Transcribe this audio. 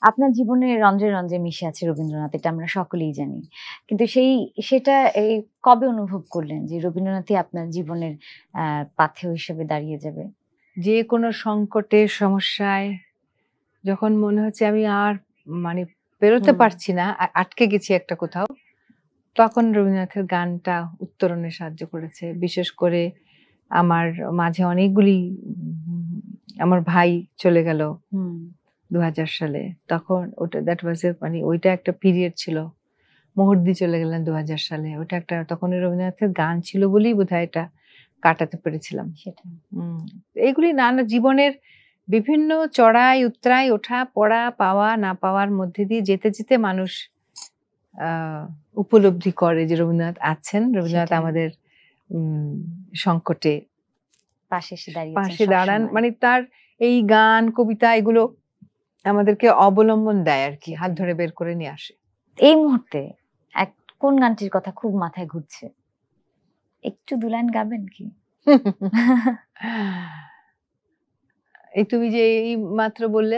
আপনার জীবনে রন্ধ্রে, রন্ধ্রে মিশে আছে রবীন্দ্রনাথ, এটা আমরা সকলেই জানি। কিন্তু সেটা কবে অনুভব করলেন যে রবীন্দ্রনাথই আপনার জীবনের আ পাথেয় হিসেবে দাঁড়িয়ে যাবে? যে কোনো সংকটে, সমস্যায় যখন মনে হচ্ছে আমি আর মানে পেরোতে হুম, পারছি না, আটকে গেছি একটা কোথাও, তখন রবীন্দ্রনাথের গানটা উত্তরণে সাহায্য করেছে। বিশেষ করে আমার মাঝে অনেকগুলি আমার ভাই চলে গেল হুম। ২০০০ সালে। তখন ওটা দ্যাট ওয়াজ মানে ওইটা একটা পিরিয়ড ছিল। মুহুর্দি চলে গেলেন ২০০০ সালে। ওটা একটা তখন রবীন্দ্রনাথের গান ছিল বলেই বোধহয় এটা কাটাতে পেরেছিলাম। সেটাই। হুম। এইগুলি নানা জীবনের বিভিন্ন চড়াই উতরাই, ওঠা পড়া, পাওয়া না পাওয়ার মধ্যে দিয়ে যেতে, যেতে মানুষ আ উপলব্ধি করে যে রবীন্দ্রনাথ আছেন। রবীন্দ্রনাথ সেটাই। আমাদের উম সংকটে পাশে এসে দাঁড়িয়েছেন পাশে দাঁড়ান। সবসময়। মানে তার এই গান, কবিতা এগুলো আমাদেরকে অবলম্বন দেয় আরকি। হাত সেটাই। ধরে বের করে নিয়ে আসে। এই মুহূর্তে এক কোন গানটির কথা খুব মাথায় ঘুরছে? একটু ২ লাইন গাবেন কি? এই তুমি যে এই মাত্র বললে